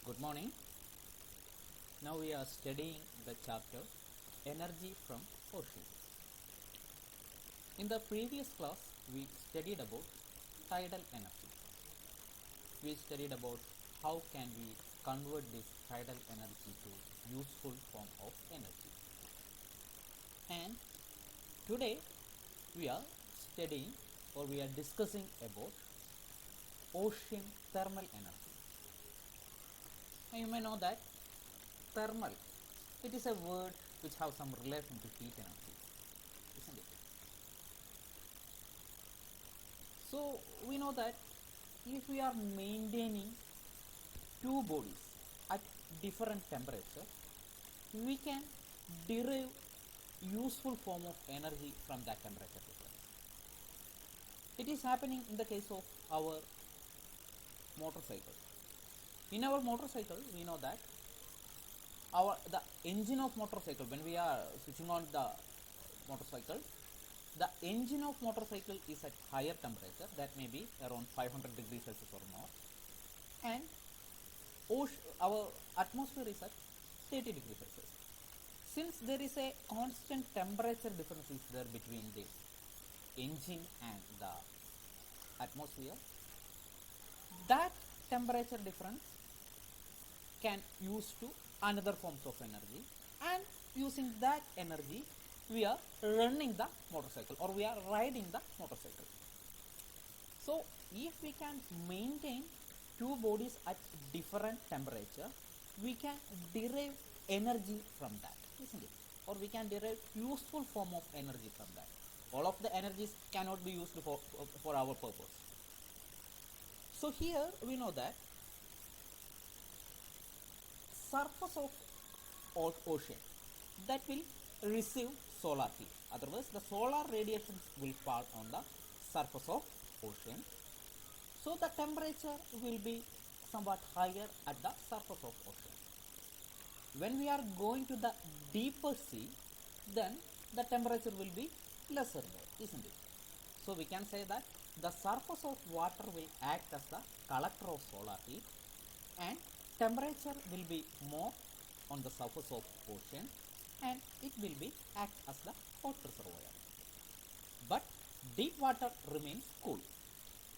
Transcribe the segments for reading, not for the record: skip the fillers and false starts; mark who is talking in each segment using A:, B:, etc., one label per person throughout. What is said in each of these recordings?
A: Good morning. Now we are studying the chapter Energy from Ocean. In the previous class, we studied about tidal energy. We studied about how can we convert this tidal energy to useful form of energy. And today we are studying or we are discussing about ocean thermal energy. Now you may know that thermal, it is a word which has some relation to heat energy, isn't it? So we know that if we are maintaining two bodies at different temperature, we can derive useful form of energy from that temperature difference. It is happening in the case of our motorcycle. In our motorcycle, we know that the engine of motorcycle, when we are switching on the motorcycle, the engine of motorcycle is at higher temperature, that may be around 500 degrees Celsius or more, and our atmosphere is at 30 degrees Celsius. Since there is a constant temperature difference is there between the engine and the atmosphere, that temperature difference can use to another forms of energy, and using that energy we are running the motorcycle or we are riding the motorcycle. So if we can maintain two bodies at different temperature, we can derive energy from that, isn't it? Or we can derive useful form of energy from that. All of the energies cannot be used for our purpose. So here we know that surface of ocean that will receive solar heat. Otherwise, the solar radiations will fall on the surface of ocean. So the temperature will be somewhat higher at the surface of ocean. When we are going to the deeper sea, then the temperature will be lesser there, isn't it? So we can say that the surface of water will act as the collector of solar heat, and temperature will be more on the surface of ocean, and it will be act as the hot reservoir. But deep water remains cool.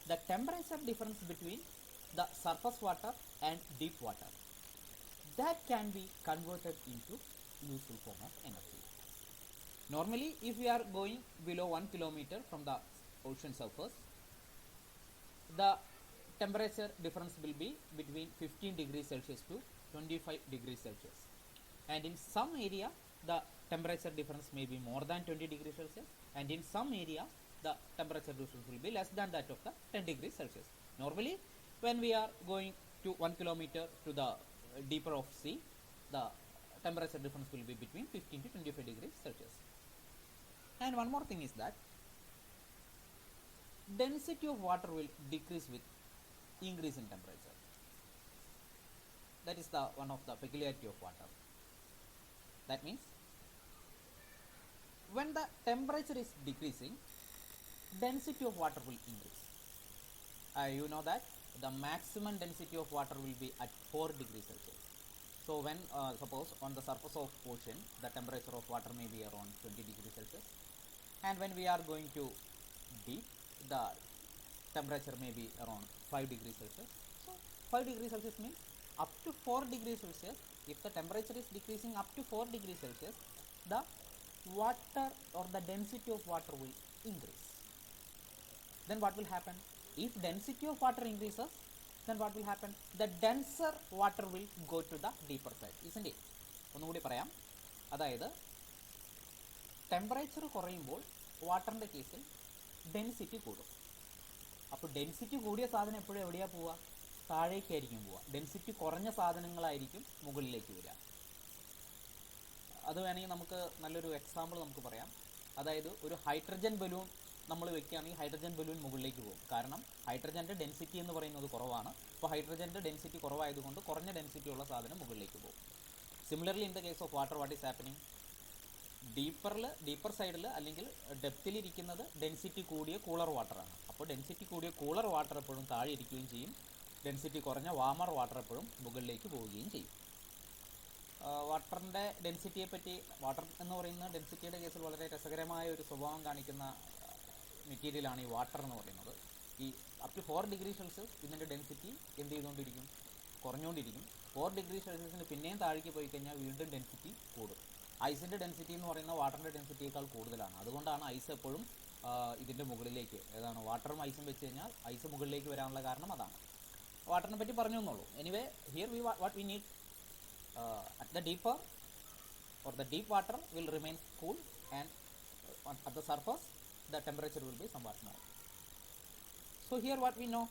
A: The temperature difference between the surface water and deep water, that can be converted into useful form of energy. Normally, if we are going below 1 kilometer from the ocean surface, the temperature difference will be between 15 degrees Celsius to 25 degrees Celsius, and in some area the temperature difference may be more than 20 degrees Celsius, and in some area the temperature difference will be less than that of the 10 degrees Celsius. Normally, when we are going to 1 kilometer to the deeper of sea, the temperature difference will be between 15 to 25 degrees Celsius. And one more thing is that density of water will decrease with increase in temperature. That is the one of the peculiarity of water. That means when the temperature is decreasing, density of water will increase. You know that the maximum density of water will be at 4 degrees Celsius. So when suppose on the surface of ocean, the temperature of water may be around 20 degrees Celsius, and when we are going to deep, the temperature may be around 5 degrees Celsius. So 5 degrees Celsius means up to 4 degrees Celsius. If the temperature is decreasing up to 4 degrees Celsius, the water or the density of water will increase. Then what will happen? If density of water increases, then what will happen? The denser water will go to the deeper side, isn't it? ഒന്നുകൂടി പറയാം. അതായത് temperature കുറയുമ്പോൾ വാട്ടറിൻ്റെ കേസിൽ density കൂടും. അപ്പോൾ density കൂടിയ സാധനം എപ്പോഴും എവിടെയാണ് പോവുക? താഴേക്കായിരിക്കും പോവുക. ഡെൻസിറ്റി കുറഞ്ഞ സാധനങ്ങളായിരിക്കും മുകളിലേക്ക് വരിക. അത് വേണമെങ്കിൽ നമുക്ക് നല്ലൊരു എക്സാമ്പിൾ നമുക്ക് പറയാം. അതായത് ഒരു ഹൈഡ്രജൻ ബലൂൺ നമ്മൾ വെക്കുകയാണെങ്കിൽ ഹൈഡ്രജൻ ബലൂൺ മുകളിലേക്ക് പോകും. കാരണം ഹൈഡ്രജൻ്റെ ഡെൻസിറ്റി എന്ന് പറയുന്നത് കുറവാണ്. അപ്പോൾ ഹൈഡ്രജൻ്റെ ഡെൻസിറ്റി കുറവായതുകൊണ്ട് കുറഞ്ഞ ഡെൻസിറ്റി ഉള്ള സാധനം മുകളിലേക്ക് പോകും. Similarly in the case of water, what is happening? Deeper സൈഡിൽ അല്ലെങ്കിൽ ഡെപ്തിലിരിക്കുന്നത് ഡെൻസിറ്റി കൂടിയ കൂളർ വാട്ടറാണ്. അപ്പോൾ ഡെൻസിറ്റി കൂടിയ കൂളർ വാട്ടർ എപ്പോഴും താഴെ ഇരിക്കുകയും ചെയ്യും. ഡെൻസിറ്റി കുറഞ്ഞ വാമർ വാട്ടർ എപ്പോഴും മുകളിലേക്ക് പോവുകയും ചെയ്യും. വാട്ടറിൻ്റെ ഡെൻസിറ്റിയെ പറ്റി, വാട്ടർ എന്ന് പറയുന്ന ഡെൻസിറ്റിയുടെ കേസിൽ വളരെ രസകരമായ ഒരു സ്വഭാവം കാണിക്കുന്ന മെറ്റീരിയലാണ് ഈ വാട്ടർ എന്ന് പറയുന്നത്. ഈ അപ് ടു 4 ഡിഗ്രി സെൽഷ്യസ് ഇതിൻ്റെ ഡെൻസിറ്റി എന്ത് ചെയ്തുകൊണ്ടിരിക്കും? കുറഞ്ഞുകൊണ്ടിരിക്കും. 4 ഡിഗ്രി സെൽഷ്യസിന് പിന്നെയും താഴേക്ക് പോയി കഴിഞ്ഞാൽ വീണ്ടും ഡെൻസിറ്റി കൂടും. ഐസിൻ്റെ ഡെൻസിറ്റി എന്ന് പറയുന്നത് വാട്ടറിൻ്റെ ഡെൻസിറ്റിയേക്കാൾ കൂടുതലാണ്. അതുകൊണ്ടാണ് ഐസ് എപ്പോഴും ഇതിൻ്റെ മുകളിലേക്ക്, ഏതാണ് വാട്ടറും ഐസും വെച്ച് കഴിഞ്ഞാൽ ഐസ് മുകളിലേക്ക് വരാനുള്ള കാരണം അതാണ്. വാട്ടറിനെ പറ്റി പറഞ്ഞു എന്നുള്ളൂ. Anyway here what we need at the deeper or the deep water will remain cool, and at the surface the temperature will be somewhat more. So here what we know,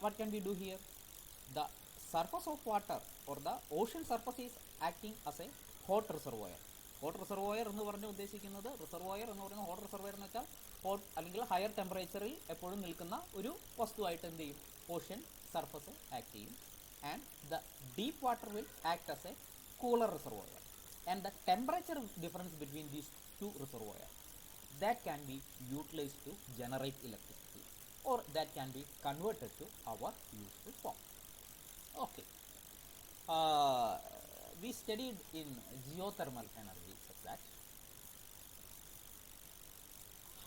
A: what can we do here? The surface of water or the ocean surface is acting as a hot reservoir. Hot reservoir എന്ന് പറഞ്ഞ് ഉദ്ദേശിക്കുന്നത്, reservoir എന്ന് പറയുന്നത് hot reservoir എന്ന് വെച്ചാൽ hot അല്ലെങ്കിൽ higher ടെമ്പറേച്ചറിൽ എപ്പോഴും നിൽക്കുന്ന ഒരു വസ്തുവായിട്ട് എന്ത് ചെയ്യും? ഓഷ്യൻ സർഫസ് ആക്ട് ചെയ്യും. And the deep water will act as a cooler reservoir, and the temperature difference between these two reservoirs that can be utilized to generate electricity, or that can be converted to our useful form. Okay, we studied in geothermal energy that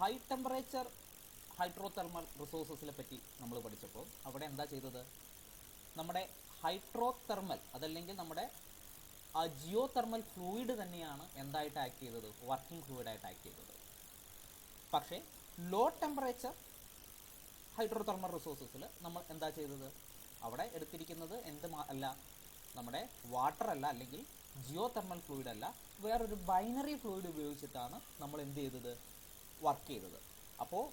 A: high temperature hydrothermal resources പറ്റി നമ്മൾ പഠിച്ചപ്പോൾ അവിടെ എന്താ ചെയ്തത്? നമ്മുടെ hydrothermal അതല്ലെങ്കിൽ നമ്മുടെ Jio thermal fluid തന്നെയാണ് എന്തായിട്ട് ആക്ട് ചെയ്തത്? വർക്കിംഗ് ഫ്ലൂയിഡായിട്ട് ആക്ട് ചെയ്തത്. പക്ഷേ ലോ ടെമ്പറേച്ചർ ഹൈഡ്രോതെർമൽ റിസോഴ്സസിൽ നമ്മൾ എന്താ ചെയ്തത്? അവിടെ എടുത്തിരിക്കുന്നത് അല്ല, നമ്മുടെ വാട്ടർ അല്ല, അല്ലെങ്കിൽ ജിയോ തെർമൽ ഫ്ലൂയിഡ് അല്ല, വേറൊരു ബൈനറി ഫ്ലൂയിഡ് ഉപയോഗിച്ചിട്ടാണ് നമ്മൾ എന്ത് ചെയ്തത്? വർക്ക് ചെയ്തത്. അപ്പോൾ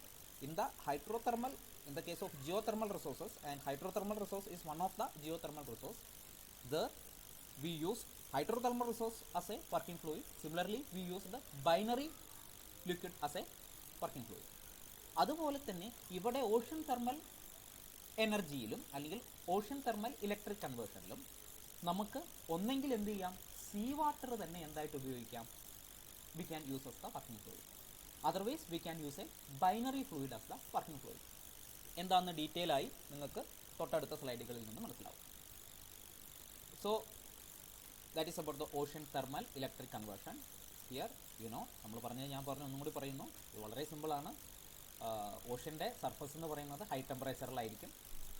A: in the case of geothermal resources, and hydrothermal resource is one of the geothermal resource, there we use hydrothermal resource as a working fluid. Similarly we use the binary liquid as a working fluid. അതുപോലെ തന്നെ ഇവിടെ ocean thermal എനർജിയിലും അല്ലെങ്കിൽ ocean thermal electric കൺവേർഷനിലും നമുക്ക് ഒന്നെങ്കിൽ എന്ത് ചെയ്യാം? Sea water തന്നെ എന്തായിട്ട് ഉപയോഗിക്കാം? we can use as the working fluid. Otherwise we can use a binary fluid as the working fluid. എന്താണെന്ന് ഡീറ്റെയിൽ ആയി നിങ്ങൾക്ക് തൊട്ടടുത്ത സ്ലൈഡുകളിൽ നിന്ന് മനസ്സിലാവും. So that is about the ocean thermal electric conversion. Here നമ്മൾ പറഞ്ഞത് ഞാൻ പറഞ്ഞു, ഒന്നും കൂടി പറയുന്നു. ഇത് വളരെ സിമ്പിളാണ്. ഓഷ്യൻ്റെ സർഫസ് എന്ന് പറയുന്നത് ഹൈ ടെമ്പറേച്ചറിലായിരിക്കും.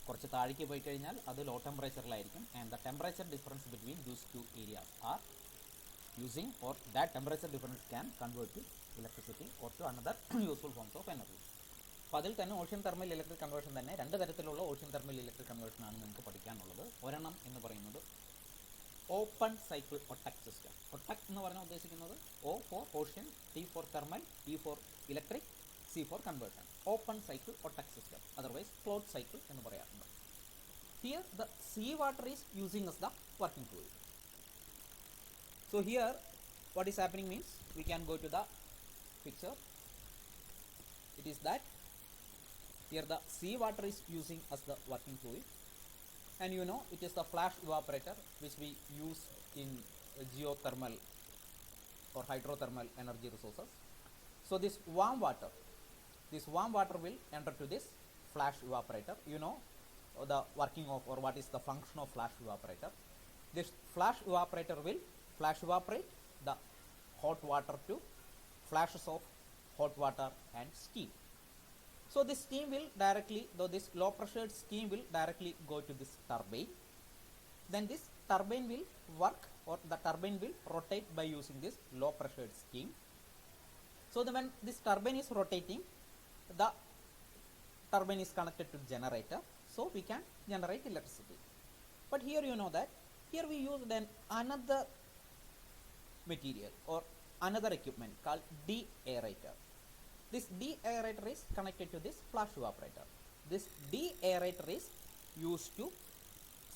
A: കുറച്ച് താഴേക്ക് പോയി കഴിഞ്ഞാൽ അത് ലോ ടെമ്പറേച്ചറിലായിരിക്കും. And the temperature difference between these two areas are using, or that temperature difference can convert to electricity or to another useful forms of energy. അപ്പോൾ അതിൽ തന്നെ ഓഷ്യൻ തെർമൽ ഇലക്ട്രിക് കൺവേർഷൻ തന്നെ 2 തരത്തിലുള്ള ഓഷ്യൻ തെർമൽ ഇലക്ട്രിക് കൺവേർഷനാണ് നിങ്ങൾക്ക് പഠിക്കാനുള്ളത്. ഒരെണ്ണം എന്ന് പറയുന്നത് open cycle OTEC system. OTEC എന്ന് പറഞ്ഞാൽ ഉദ്ദേശിക്കുന്നത് O for ocean, T for thermal, E for electric, C for conversion. Open cycle OTEC system, otherwise closed cycle എന്ന് പറയാറുണ്ട്. Here the sea water is using as the working fluid. So here what is happening means, we can go to the picture. It is that here the sea water is using as the working fluid, and it is the flash evaporator which we use in geothermal or hydrothermal energy resources. So this warm water will enter to this flash evaporator. The working of, or what is the function of flash evaporator? This flash evaporator will flash evaporate the hot water to flashes of hot water and steam. So this steam will directly, though this low pressured steam will directly go to this turbine. Then this turbine will work, or the turbine will rotate by using this low pressured steam. So when this turbine is rotating, the turbine is connected to generator, so we can generate electricity. But here that here we use then another material or another equipment called de-aerator. This de-aerator is connected to this flash evaporator. This de-aerator is used to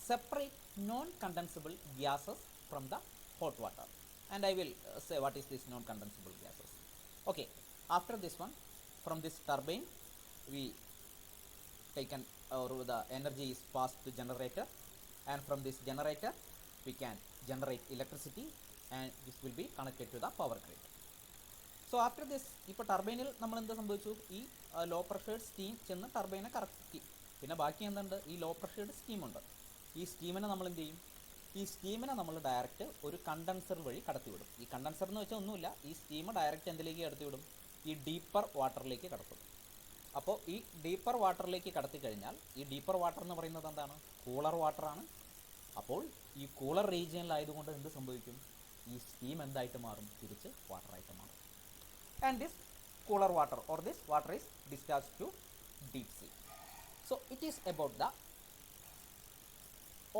A: separate non-condensable gases from the hot water. And I will say what is this non-condensable gases. Okay, after this one, from this turbine we taken, or the energy is passed to generator, and from this generator we can generate electricity, and this will be connected to the power grid. So after this, ഇപ്പോൾ ടർബൈനിൽ നമ്മൾ എന്ത് സംഭവിച്ചു? ഈ low pressure steam ചെന്ന് ടർബൈനെ കറക്കി. പിന്നെ ബാക്കി എന്തുണ്ട്, ഈ ലോ പ്രഷേർഡ് സ്റ്റീമുണ്ട്. ഈ സ്റ്റീമിനെ നമ്മൾ എന്ത് ചെയ്യും, ഈ സ്റ്റീമിനെ നമ്മൾ ഡയറക്റ്റ് ഒരു കണ്ടൻസർ വഴി കടത്തിവിടും. ഈ കണ്ടൻസർ എന്ന് വെച്ചാൽ ഒന്നുമില്ല, ഈ സ്റ്റീം ഡയറക്റ്റ് എന്തിലേക്ക് കടത്തിവിടും, ഈ ഡീപ്പർ വാട്ടറിലേക്ക് കടത്തും. അപ്പോൾ ഈ ഡീപ്പർ വാട്ടറിലേക്ക് കടത്തി കഴിഞ്ഞാൽ, ഈ ഡീപ്പർ വാട്ടർ എന്ന് പറയുന്നത് എന്താണ്, കൂളർ വാട്ടറാണ്. അപ്പോൾ ഈ കൂളർ റീജിയനിലായതുകൊണ്ട് എന്ത് സംഭവിക്കും, ഈ സ്റ്റീം എന്തായിട്ട് മാറും, തിരിച്ച് വാട്ടറായിട്ട് മാറും. And this cooler water or this water is discharge to deep sea. So it is about the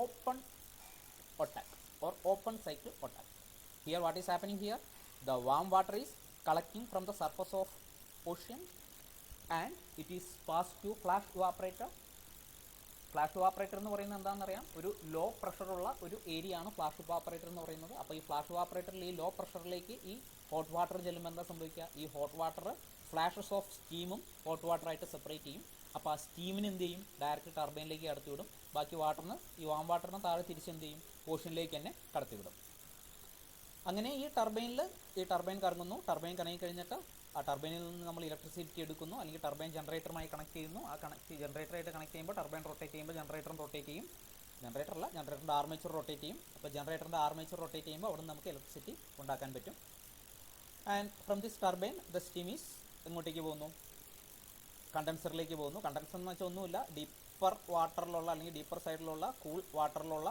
A: open attack or open cycle attack. Here what is happening here, the warm water is collecting from the surface of ocean and it is passed to flash evaporator. Flash evaporator എന്ന് പറയുന്നത് എന്താണെന്നറിയാം, ഒരു law പ്രഷറുള്ള ഒരു area ആണ് flash evaporator എന്ന് പറയുന്നത്. അപ്പോൾ ഈ ഫ്ലാഷ് ഇവാപ്പറേറ്ററിൽ ഈ ലോ പ്രഷറിലേക്ക് ഈ ഹോട്ട് വാട്ടർ ചെല്ലുമ്പോൾ എന്താ സംഭവിക്കുക, ഈ ഹോട്ട് വാട്ടർ ഫ്ലാഷസ് ഓഫ് സ്റ്റീമും ഹോട്ട് വാട്ടറായിട്ട് സെപ്പറേറ്റ് ചെയ്യും. അപ്പോൾ ആ സ്റ്റീമിന് എന്ത് ചെയ്യും, ഡയറക്റ്റ് ടർബൈനിലേക്ക് കടത്തിവിടും. ബാക്കി വാട്ടറിന്, ഈ വാം വാട്ടറിന് താഴെ തിരിച്ച് എന്ത് ചെയ്യും, ഓഷനിലേക്ക് തന്നെ കടത്തിവിടും. അങ്ങനെ ഈ ടർബൈൻ കറങ്ങുന്നു. ടർബൈൻ കറങ്ങി കഴിഞ്ഞിട്ട് ആ ടർബൈനിൽ നിന്ന് നമ്മൾ ഇലക്ട്രിസിറ്റി എടുക്കുന്നു, അല്ലെങ്കിൽ ടർബൈൻ ജനറേറ്ററുമായി കണക്ട് ചെയ്യുന്നു. ആ ജനറേറ്ററായിട്ട് കണക്ട് ചെയ്യുമ്പോൾ ടർബൈൻ റൊട്ടേറ്റ് ചെയ്യുമ്പോൾ ജനറേറ്ററും റൊട്ടേറ്റ് ചെയ്യും. ജനറേറ്ററിൻ്റെ ആർമേച്ചർ റൊട്ടേറ്റ് ചെയ്യും. അപ്പോൾ ജനറേറ്ററിൻ്റെ ആർമേച്ചർ റൊട്ടേറ്റ് ചെയ്യുമ്പോൾ അവിടെ നിന്ന് നമുക്ക് ഇലക്ട്രിസിറ്റി ഉണ്ടാക്കാൻ പറ്റും. And from this turbine the steam is എങ്ങോട്ടേക്ക് പോകുന്നു, കണ്ടൻസറിലേക്ക് പോകുന്നു. കണ്ടൻസർ എന്ന് വെച്ചാൽ ഒന്നുമില്ല, ഡീപ്പർ വാട്ടറിലുള്ള അല്ലെങ്കിൽ ഡീപ്പർ സൈഡിലുള്ള കൂൾ വാട്ടറിലുള്ള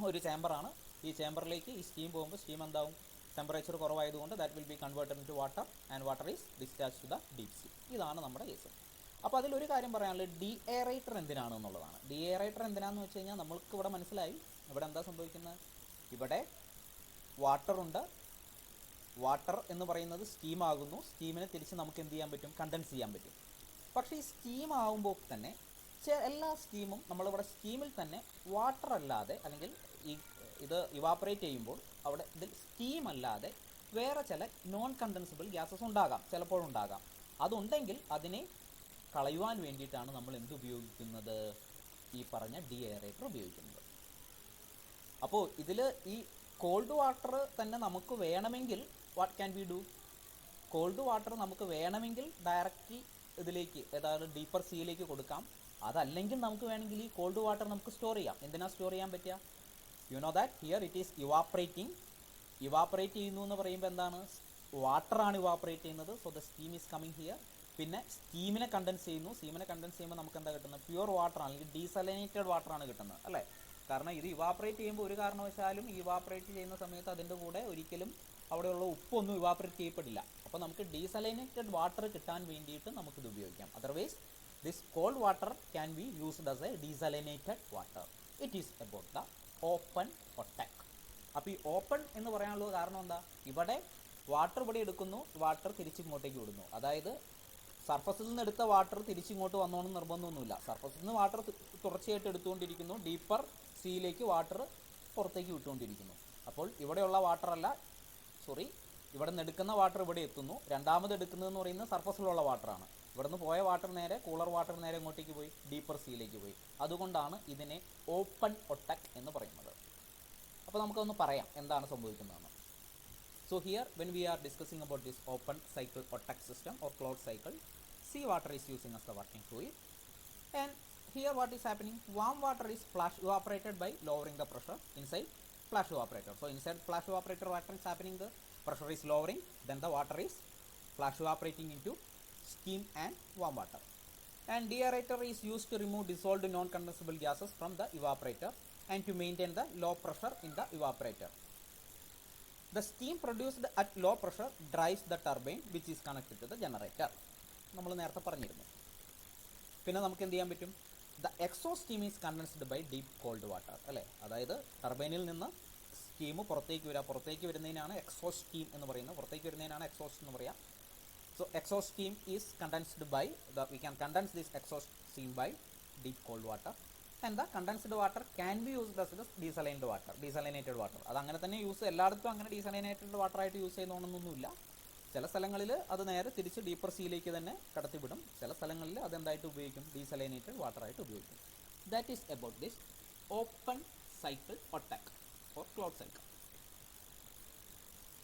A: ഒരു ചേമ്പറാണ്. ഈ ചേമ്പറിലേക്ക് ഈ സ്റ്റീം പോകുമ്പോൾ സ്റ്റീം എന്താവും, ടെമ്പറേച്ചർ കുറവായതുകൊണ്ട് that will be converted into water and water is discharge to the deep sea. ഇതാണ് നമ്മുടെ കേസ്. അപ്പോൾ അതിലൊരു കാര്യം പറയാനുള്ളത് ഡീഎയറേറ്റർ എന്തിനാണെന്നുള്ളതാണ്. ഡീഎയറേറ്റർ എന്തിനാണെന്ന് വെച്ച് കഴിഞ്ഞാൽ നമ്മൾക്ക് ഇവിടെ മനസ്സിലായി, ഇവിടെ എന്താ സംഭവിക്കുന്നത്, ഇവിടെ വാട്ടറുണ്ട്. വാട്ടർ എന്ന് പറയുന്നത് സ്റ്റീം ആകുന്നു. സ്റ്റീമിനെ തിരിച്ച് നമുക്ക് എന്ത് ചെയ്യാൻ പറ്റും, കണ്ടൻസ് ചെയ്യാൻ പറ്റും. പക്ഷേ ഈ സ്റ്റീം ആകുമ്പോൾ തന്നെ എല്ലാ സ്റ്റീമും നമ്മളിവിടെ സ്റ്റീമിൽ തന്നെ വാട്ടർ അല്ലാതെ, അല്ലെങ്കിൽ ഇത് ഇവാപ്പറേറ്റ് ചെയ്യുമ്പോൾ അവിടെ ഇതിൽ സ്റ്റീം അല്ലാതെ വേറെ ചില നോൺ കണ്ടൻസിബിൾ ഗ്യാസസ് ഉണ്ടാകാം, ചിലപ്പോഴുണ്ടാകാം. അതുണ്ടെങ്കിൽ അതിനെ കളയുവാൻ വേണ്ടിയിട്ടാണ് നമ്മൾ എന്ത് ഉപയോഗിക്കുന്നത്, ഈ പറഞ്ഞ ഡീഎയറേറ്റർ ഉപയോഗിക്കുന്നത്. അപ്പോൾ ഇതിൽ ഈ കോൾഡ് വാട്ടർ തന്നെ നമുക്ക് വേണമെങ്കിൽ what can we do, called water നമുക്ക് വേണമെങ്കിൽ ഡയറക്റ്റ്ലി ഇതിലേക്ക്, അതായത് ഡീപ്പർ സീയിലേക്ക് കൊടുക്കാം. അതല്ലെങ്കിൽ നമുക്ക് വേണമെങ്കിൽ ഈ കോൾഡ് വാട്ടർ നമുക്ക് സ്റ്റോർ ചെയ്യാം. എന്തിനാ സ്റ്റോർ ചെയ്യാൻ പറ്റുക, you know that here it is evaporating. Evaporate ചെയ്യുന്നു എന്ന് പറയുമ്പോൾ എന്താണ്, വാട്ടറാണ് ഇവാപ്പറേറ്റ് ചെയ്യുന്നത്. So the steam is coming here. പിന്നെ സ്റ്റീമിനെ കണ്ടൻസ് ചെയ്യുന്നു. സ്റ്റീമിനെ കണ്ടൻസ് ചെയ്യുമ്പോൾ നമുക്ക് എന്താ കിട്ടുന്നത്, പ്യുവർ വാട്ടർ അല്ലെങ്കിൽ ഡീസലൈനേറ്റഡ് വാട്ടറാണ് കിട്ടുന്നത്, അല്ലേ? കാരണം ഇത് ഇവാപ്പറേറ്റ് ചെയ്യുമ്പോൾ ഒരു കാരണവശാലും ഇവാപ്പറേറ്റ് ചെയ്യുന്ന സമയത്ത് അതിൻ്റെ കൂടെ ഒരിക്കലും അവിടെയുള്ള ഉപ്പൊന്നും ഇവാപ്പറേറ്റ് ചെയ്യപ്പെടില്ല. അപ്പോൾ നമുക്ക് ഡീസലൈനേറ്റഡ് വാട്ടർ കിട്ടാൻ വേണ്ടിയിട്ട് നമുക്കിത് ഉപയോഗിക്കാം. Otherwise this cold water can be used as a desalinated water. It is about the open attack. അപ്പോൾ ഈ ഓപ്പൺ എന്ന് പറയാനുള്ള കാരണം എന്താ, ഇവിടെ വാട്ടർ ഇവിടെ എടുക്കുന്നു, വാട്ടർ തിരിച്ചിങ്ങോട്ടേക്ക് വിടുന്നു. അതായത് സർഫസിൽ നിന്ന് എടുത്ത വാട്ടർ തിരിച്ചിങ്ങോട്ട് വന്നോണം നിർബന്ധമൊന്നുമില്ല. സർഫസിൽ നിന്ന് വാട്ടർ തുടർച്ചയായിട്ട് എടുത്തുകൊണ്ടിരിക്കുന്നു, ഡീപ്പർ സീയിലേക്ക് വാട്ടർ പുറത്തേക്ക് വിട്ടുകൊണ്ടിരിക്കുന്നു. അപ്പോൾ ഇവിടെയുള്ള വാട്ടറല്ല, ഇവിടെ നിന്ന് എടുക്കുന്ന വാട്ടർ ഇവിടെ എത്തുന്നു. രണ്ടാമത് എടുക്കുന്നതെന്ന് പറയുന്നത് സർഫസിലുള്ള വാട്ടറാണ്. ഇവിടെ നിന്ന് പോയ വാട്ടർ നേരെ, കൂളർ വാട്ടർ നേരെ എങ്ങോട്ടേക്ക് പോയി, ഡീപ്പർ സീയിലേക്ക് പോയി. അതുകൊണ്ടാണ് ഇതിനെ ഓപ്പൺ അറ്റാക്ക് എന്ന് പറയുന്നത്. അപ്പോൾ നമുക്കൊന്ന് പറയാം എന്താണ് സംഭവിക്കുന്നതെന്ന്. So here when we are discussing about this open cycle attack system or cloud cycle, sea water is using as the working fluid, and here what is happening, warm water is flash evaporated by lowering the pressure inside flash evaporator. So inside flash evaporator what is happening, the pressure is lowering, then the water is flash evaporating into steam and warm water. And deaerator is used to remove dissolved non-condensable gases from the evaporator and to maintain the low pressure in the evaporator. The steam produced at low pressure drives the turbine which is connected to the generator. നമ്മൾ നേരത്തെ പറഞ്ഞിരുന്നു. പിന്നെ നമുക്ക് എന്ത് ചെയ്യാൻ പറ്റും, the exhaust steam is condensed by deep cold water, അല്ലേ? അതായത് ടർബൈനിൽ നിന്ന് സ്റ്റീം പുറത്തേക്ക് വരുന്നതിനാണ് എക്സോസ്റ്റ് സ്റ്റീം എന്ന് പറയുന്നത്. പുറത്തേക്ക് വരുന്നതിനാണ് എക്സോസ്റ്റ് എന്ന് പറയാം. So exhaust steam is condensed by we can condense this exhaust steam by deep cold water, and the condensed water can be used as desalinated water. അത് അങ്ങനെ തന്നെ എല്ലായിടത്തും അങ്ങനെ ഡീസലൈനേറ്റഡ് വാട്ടർ ആയിട്ട് യൂസ് ചെയ്യുന്നൊന്നുമില്ല. ചില സ്ഥലങ്ങളിൽ അത് നേരെ തിരിച്ച് ഡീപ്പർ സീയിലേക്ക് തന്നെ കടത്തിവിടും. ചില സ്ഥലങ്ങളിൽ അത് എന്തായിട്ട് ഉപയോഗിക്കും, ഡീസലൈനേറ്റഡ് വാട്ടർ ആയിട്ട് ഉപയോഗിക്കും. That is about this open cycle attack or Claude cycle.